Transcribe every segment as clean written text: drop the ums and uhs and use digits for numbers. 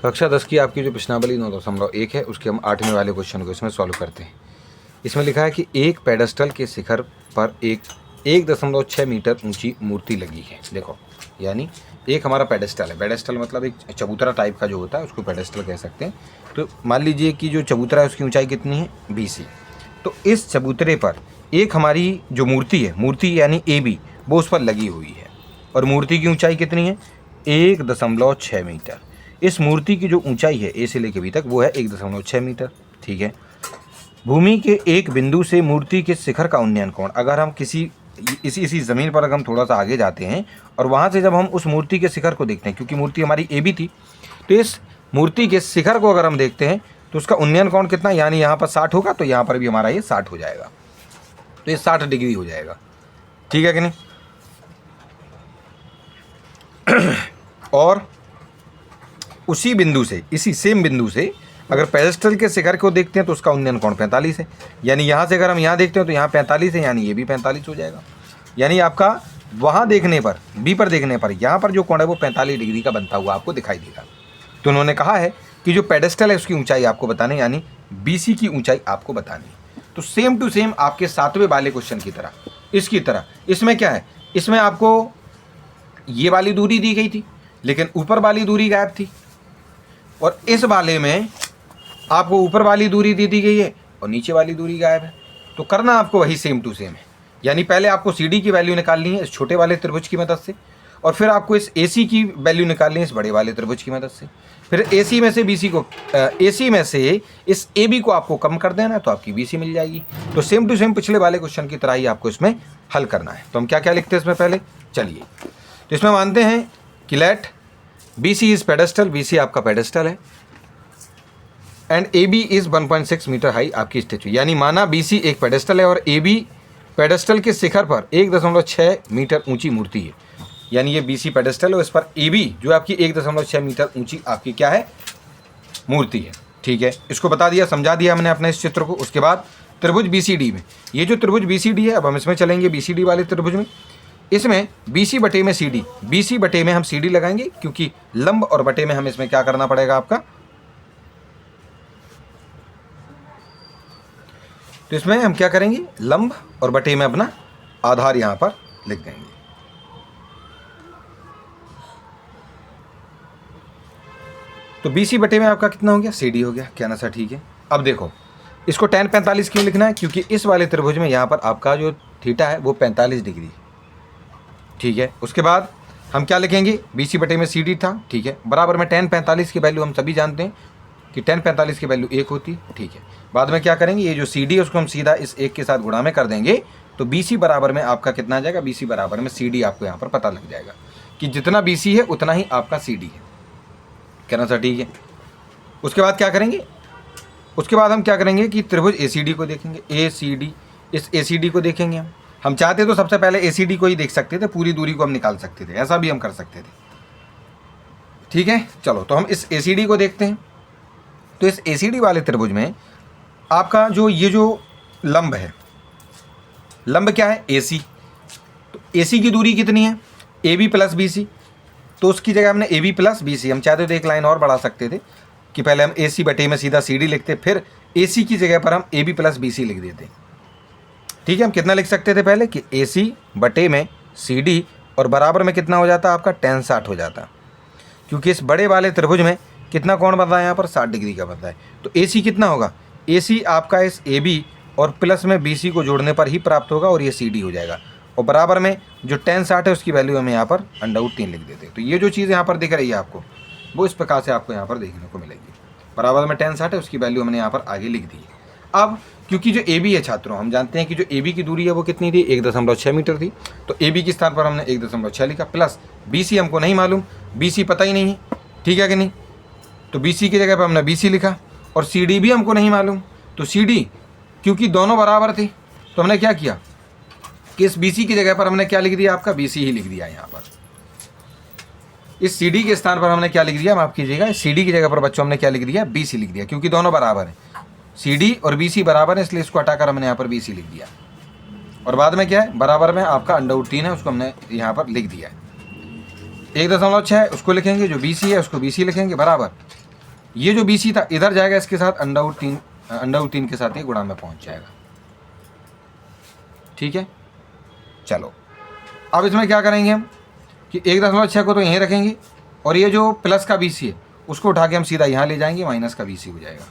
कक्षा 10 की आपकी जो प्रश्नावली 9.1 है उसके हम 8वें वाले क्वेश्चन को इसमें सॉल्व करते हैं। इसमें लिखा है कि एक पेडेस्टल के शिखर पर एक 1.6 मीटर ऊंची मूर्ति लगी है। देखो, यानी एक हमारा पेडेस्टल है। पेडेस्टल मतलब एक चबूतरा टाइप का जो होता है उसको पेडेस्टल कह सकते हैं। तो मान लीजिए कि जो चबूतरा है उसकी ऊंचाई कितनी है, 20। तो इस चबूतरे पर एक हमारी जो मूर्ति है, मूर्ति यानी AB, वो उस पर लगी हुई है और मूर्ति की ऊंचाई कितनी है, 1.6 मीटर। इस मूर्ति की जो ऊंचाई है A से लेकर B तक वो है 1.6 मीटर। ठीक है। भूमि के एक बिंदु से मूर्ति के शिखर का उन्नयन कोण, अगर हम इसी ज़मीन पर अगर हम थोड़ा सा आगे जाते हैं और वहाँ से जब हम उस मूर्ति के शिखर को देखते हैं, क्योंकि मूर्ति हमारी AB थी, तो इस मूर्ति के शिखर को अगर हम देखते हैं तो उसका उन्नयन कोण कितना, यानी यहाँ पर 60 होगा तो यहाँ पर भी हमारा ये 60 हो जाएगा। तो ये 60 डिग्री हो जाएगा। ठीक है कि नहीं। और उसी बिंदु से, इसी सेम बिंदु से अगर पेडेस्टल के शिखर को देखते हैं तो उसका उन्नयन कोण 45 है। यानी यहाँ से अगर हम यहाँ देखते हैं तो यहाँ 45 है, यानी ये भी 45 हो जाएगा। यानी आपका वहाँ देखने पर, बी पर देखने पर यहाँ पर जो कोण है वो 45 डिग्री का बनता हुआ आपको दिखाई देगा। तो उन्होंने कहा है कि जो पेडेस्टल है उसकी ऊंचाई आपको बतानी, यानी BC की ऊंचाई आपको बतानी। तो सेम टू सेम आपके 7वें वाले क्वेश्चन की तरह, इसकी तरह, इसमें क्या है, इसमें आपको ये वाली दूरी दी गई थी लेकिन ऊपर वाली दूरी गायब थी, और इस वाले में आपको ऊपर वाली दूरी दे दी गई है और नीचे वाली दूरी गायब है। तो करना आपको वही सेम टू सेम है। यानी पहले आपको CD की वैल्यू निकालनी है इस छोटे वाले त्रिभुज की मदद से, और फिर आपको इस AC की वैल्यू निकालनी है इस बड़े वाले त्रिभुज की मदद से। फिर AC में से BC को, AC में से इस AB को आपको कम कर देना है तो आपकी BC मिल जाएगी। तो सेम टू सेम पिछले वाले क्वेश्चन की तरह ही आपको इसमें हल करना है। तो हम क्या क्या लिखते हैं इसमें पहले, चलिए। तो इसमें मानते हैं कि let BC is pedestal, BC आपका पेडेस्टल है, and AB is 1.6 metre high आपकी स्टैचू। यानी माना BC एक पेडेस्टल है और AB पेडेस्टल के शिखर पर 1.6 मीटर ऊंची मूर्ति है। यानी ये BC पेडेस्टल है, इस पर AB जो आपकी 1.6 मीटर ऊंची आपकी क्या है, मूर्ति है। ठीक है, इसको बता दिया, समझा दिया हमने अपने इस चित्र को। उसके बाद त्रिभुज BCD में, ये जो त्रिभुज BCD है, अब हम इसमें चलेंगे BCD वाले त्रिभुज में। इसमें BC बटे में CD, BC बटे में हम CD लगाएंगे क्योंकि लंब और बटे में हम इसमें क्या करना पड़ेगा आपका, तो इसमें हम क्या करेंगे, लंब और बटे में अपना आधार यहां पर लिख देंगे। तो BC बटे में आपका कितना हो गया, CD हो गया। क्या ना सर, ठीक है। अब देखो इसको tan 45 क्यों लिखना है, क्योंकि इस वाले त्रिभुज में यहाँ पर आपका जो थीटा है वो 45 डिग्री। ठीक है। उसके बाद हम क्या लिखेंगे, BC बटे में CD था, ठीक है, बराबर में tan 45 की वैल्यू हम सभी जानते हैं कि tan 45 की वैल्यू 1 होती है। ठीक है। बाद में क्या करेंगे, ये जो CD है उसको हम सीधा इस 1 के साथ गुणा में कर देंगे तो BC बराबर में आपका कितना आ जाएगा, BC बराबर में CD आपको यहाँ पर पता लग जाएगा कि जितना BC है उतना ही आपका CD है। कहना सर, ठीक है। उसके बाद क्या करेंगे, उसके बाद हम क्या करेंगे कि त्रिभुज ACD को देखेंगे, ACD, इस ACD को देखेंगे। हम चाहते तो सबसे पहले ACD को ही देख सकते थे, पूरी दूरी को हम निकाल सकते थे, ऐसा भी हम कर सकते थे। ठीक है, चलो तो हम इस ACD को देखते हैं। तो इस ACD वाले त्रिभुज में आपका जो ये जो लंब है, लंब क्या है, AC। तो AC की दूरी कितनी है, AB प्लस BC। तो उसकी जगह हमने AB प्लस BC, हम चाहते तो एक लाइन और बढ़ा सकते थे कि पहले हम AC बटे में सीधा CD लिखते, फिर AC की जगह पर हम AB प्लस BC लिख देते। ठीक है, हम कितना लिख सकते थे पहले कि AC बटे में CD और बराबर में कितना हो जाता आपका, tan 60 हो जाता, क्योंकि इस बड़े वाले त्रिभुज में कितना कोण बन रहा है यहाँ पर, 60 डिग्री का बन रहा है। तो AC कितना होगा, AC आपका इस AB और प्लस में BC को जोड़ने पर ही प्राप्त होगा और ये CD हो जाएगा, और बराबर में जो tan 60 है उसकी वैल्यू हमें यहाँ पर √3 लिख देते हैं। तो ये जो चीज़ यहाँ पर दिख रही है आपको, वो इस प्रकार से आपको यहाँ पर देखने को मिलेगी। बराबर में tan 60 है उसकी वैल्यू हमने यहाँ पर आगे लिख दी है। अब क्योंकि जो AB है छात्रों, हम जानते हैं कि जो AB की दूरी है वो कितनी थी, 1.6 मीटर थी। तो AB के स्थान पर हमने 1.6 लिखा, प्लस BC हमको नहीं मालूम, BC पता ही नहीं है, ठीक है कि नहीं। तो BC की जगह पर हमने BC लिखा, और CD भी हमको नहीं मालूम। तो CD क्योंकि दोनों बराबर थे तो हमने क्या किया कि इस BC की जगह पर हमने क्या लिख दिया, आपका BC ही लिख दिया। यहाँ पर इस CD के स्थान पर हमने क्या लिख दिया, माफ कीजिएगा, इस CD की जगह पर बच्चों हमने क्या लिख दिया, BC लिख दिया, क्योंकि दोनों बराबर हैं। CD और BC बराबर है, इसलिए इसको हटाकर हमने यहाँ पर BC लिख दिया। और बाद में क्या है, बराबर में आपका √3 है, उसको हमने यहाँ पर लिख दिया है। 1.6 उसको लिखेंगे, जो BC है उसको BC लिखेंगे, बराबर ये जो BC था इधर जाएगा इसके साथ अंडर रूट 3 के साथ ये गुणा में पहुंच जाएगा। ठीक है, चलो अब इसमें क्या करेंगे हम कि 1.6 को तो यहीं रखेंगे और ये जो प्लस का BC है उसको उठा के हम सीधा यहाँ ले जाएंगे, माइनस का BC हो जाएगा।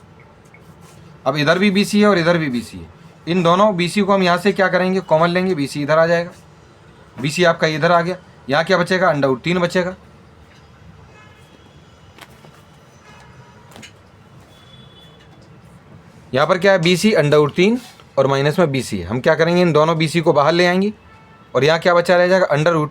अब इधर भी BC है और इधर भी BC है, इन दोनों BC को हम यहाँ से क्या करेंगे, कॉमन लेंगे, BC इधर आ जाएगा, BC आपका इधर आ गया, यहाँ क्या बचेगा, अंडर रूट 3 बचेगा। यहाँ पर क्या है, BC अंडर रूट 3 और माइनस में BC है। हम क्या करेंगे, इन दोनों BC को बाहर ले आएंगे और यहाँ क्या बचा रह जाएगा,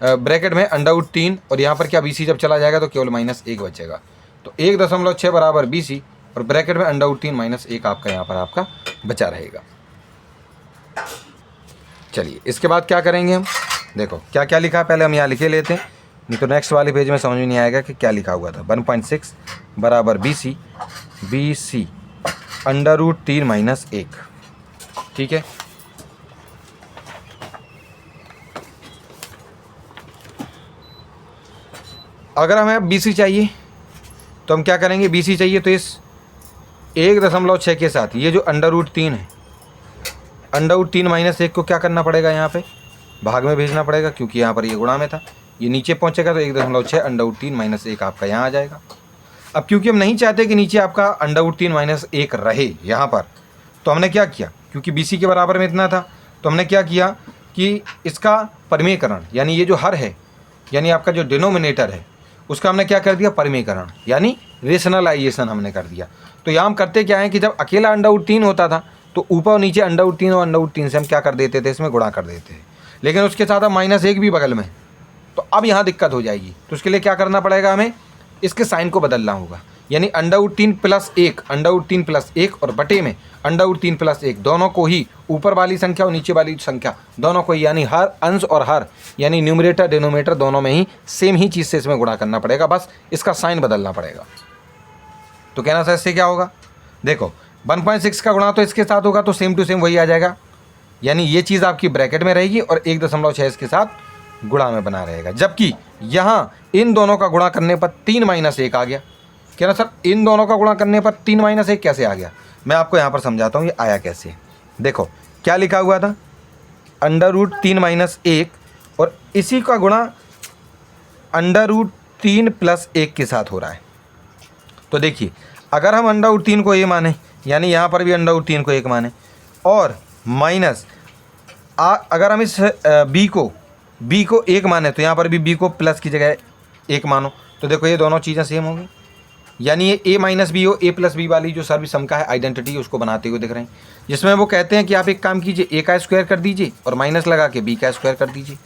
ब्रैकेट में अंडर रूट 3 और यहाँ पर क्या BC जब चला जाएगा तो केवल -1 बचेगा। तो 1.6 बराबर BC और ब्रैकेट में अंडर रूट 3 -1 आपका यहाँ पर आपका बचा रहेगा। चलिए इसके बाद क्या करेंगे हम, देखो क्या क्या लिखा है, पहले हम यहाँ लिखे लेते हैं, नहीं तो नेक्स्ट वाले पेज में समझ में नहीं आएगा कि क्या लिखा हुआ था। 1.6 बराबर BC अंडर रूट 3 -1। ठीक है, अगर हमें BC चाहिए तो हम क्या करेंगे, BC चाहिए तो इस 1.6 के साथ ये जो अंडर रूट 3 है, अंडर रूट 3 -1 को क्या करना पड़ेगा, यहाँ पे भाग में भेजना पड़ेगा, क्योंकि यहाँ पर ये गुणा में था, ये नीचे पहुँचेगा तो 1.6 अंडर रूट 3 -1 आपका यहाँ आ जाएगा। अब क्योंकि हम नहीं चाहते कि नीचे आपका अंडर रूट 3 -1 रहे यहाँ पर, तो हमने क्या किया, क्योंकि BC के बराबर में इतना था, तो हमने क्या किया कि इसका परिमेयकरण, यानी ये जो हर है, यानी आपका जो डिनोमिनेटर है उसका हमने क्या कर दिया, परिमेयकरण यानी रेशनलाइजेशन हमने कर दिया। तो यहाँ हम करते क्या है कि जब अकेला अंडर रूट 3 होता था तो ऊपर और नीचे अंडर रूट 3 और अंडर रूट 3 से हम क्या कर देते थे, इसमें गुणा कर देते थे, लेकिन उसके साथ अब -1 भी बगल में, तो अब यहाँ दिक्कत हो जाएगी। तो उसके लिए क्या करना पड़ेगा, हमें इसके साइन को बदलना होगा, यानी अंडर रूट 3 + 1 और बटे में अंडर रूट 3 + 1 दोनों को ही, ऊपर वाली संख्या और नीचे वाली संख्या दोनों को ही, यानी हर अंश और हर यानी न्यूमरेटर डिनोमिनेटर दोनों में ही सेम ही चीज़ से इसमें गुणा करना पड़ेगा, बस इसका साइन बदलना पड़ेगा। तो कहना सर इससे क्या होगा, देखो 1.6 का गुणा तो इसके साथ होगा तो सेम टू सेम वही आ जाएगा, यानी ये चीज़ आपकी ब्रैकेट में रहेगी और 1.6 इसके साथ गुणा में बना रहेगा, जबकि यहाँ इन दोनों का गुणा करने पर 3 -1 आ गया। क्या ना सर, इन दोनों का गुणा करने पर 3 -1 कैसे आ गया, मैं आपको यहाँ पर समझाता हूँ ये आया कैसे। देखो क्या लिखा हुआ था, अंडर रूट 3 -1 और इसी का गुणा अंडर रूट 3 + 1 के साथ हो रहा है। तो देखिए अगर हम अंडर रूट 3 को ये माने, यानी यहाँ पर भी अंडर रूट 3 को 1 माने, और माइनस अगर हम इस b को 1 माने तो यहाँ पर भी b को प्लस की जगह 1 मानो, तो देखो ये दोनों चीज़ें सेम होंगी, यानी ये a - b हो, a + b वाली जो सर्वसम का है आइडेंटिटी उसको बनाते हुए दिख रहे हैं, जिसमें वो कहते हैं कि आप एक काम कीजिए, a का स्क्वायर कर दीजिए और माइनस लगा के b का स्क्वायर कर दीजिए।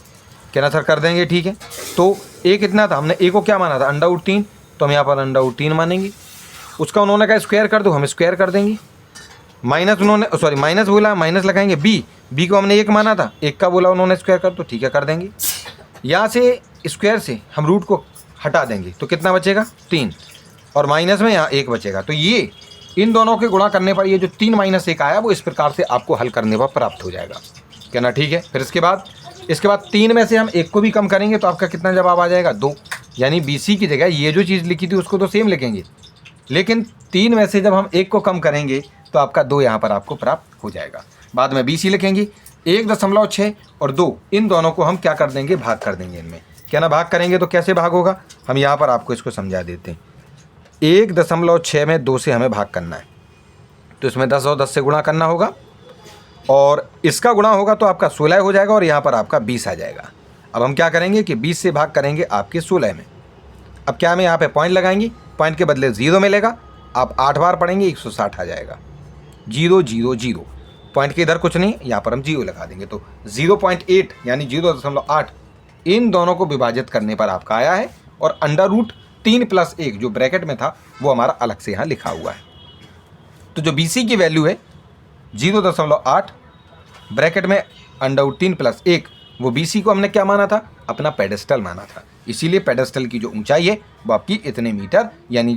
क्या ना सर, कर देंगे, ठीक है। तो a कितना था, हमने a को क्या माना था, अंडर रूट 3, तो हम यहाँ पर अंडर रूट 3 मानेंगे, उसका उन्होंने कहा स्क्वायर कर दो, हम स्क्वायर कर देंगे, माइनस बोला, माइनस लगाएंगे, b को हमने 1 माना था, 1 का बोला उन्होंने स्क्वायर कर, तो ठीक है कर देंगे। यहाँ से स्क्वायर से हम रूट को हटा देंगे तो कितना बचेगा, 3, और माइनस में यहाँ 1 बचेगा। तो ये इन दोनों के गुणा करने पर ये जो 3 -1 आया वो इस प्रकार से आपको हल करने पर प्राप्त हो जाएगा। क्या ना, ठीक है। फिर इसके बाद 3 में से हम 1 को भी कम करेंगे तो आपका कितना जवाब आ जाएगा, 2, यानी BC की जगह ये जो चीज़ लिखी थी उसको तो सेम लिखेंगे, लेकिन 3 में से जब हम 1 को कम करेंगे तो आपका 2 यहाँ पर आपको प्राप्त हो जाएगा। बाद में BC लिखेंगे, 1.6 और 2 इन दोनों को हम क्या कर देंगे, भाग कर देंगे इनमें। क्या ना, भाग करेंगे तो कैसे भाग होगा, हम यहाँ पर आपको इसको समझा देते हैं। 1.6 में 2 से हमें भाग करना है, तो इसमें 10 और 10 से गुणा करना होगा, और इसका गुणा होगा तो आपका 16 हो जाएगा और यहाँ पर आपका 20 आ जाएगा। अब हम क्या करेंगे कि 20 से भाग करेंगे आपके 16 में। अब क्या हमें यहाँ पे पॉइंट लगाएंगे, पॉइंट के बदले 0 मिलेगा, आप 8 बार पढ़ेंगे 160 आ जाएगा, 0 0 0, पॉइंट के इधर कुछ नहीं, यहाँ पर हम 0 लगा देंगे, तो 0.8 यानी 0.8 इन दोनों को विभाजित करने पर आपका आया है, और अंडर रूट 3 + 1 जो ब्रैकेट में था वो हमारा अलग से यहाँ लिखा हुआ है। तो जो BC की वैल्यू है 0.8 ब्रैकेट में अंडर रूट 3 + 1, वो BC को हमने क्या माना था, अपना पेडेस्टल माना था, इसीलिए पेडेस्टल की जो ऊंचाई है वो आपकी इतने मीटर यानी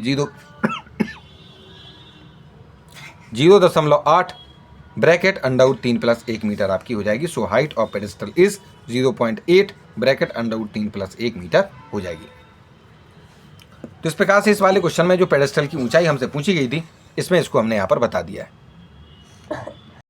0.8 ब्रैकेट अंडर रूट 3 + 1 मीटर आपकी हो जाएगी। So height of pedestal is 0.8 bracket under root 3 + 1 metre हो जाएगी। तो इस प्रकार से इस वाले क्वेश्चन में जो पेडेस्टल की ऊंचाई हमसे पूछी गई थी, इसमें इसको हमने यहाँ पर बता दिया है।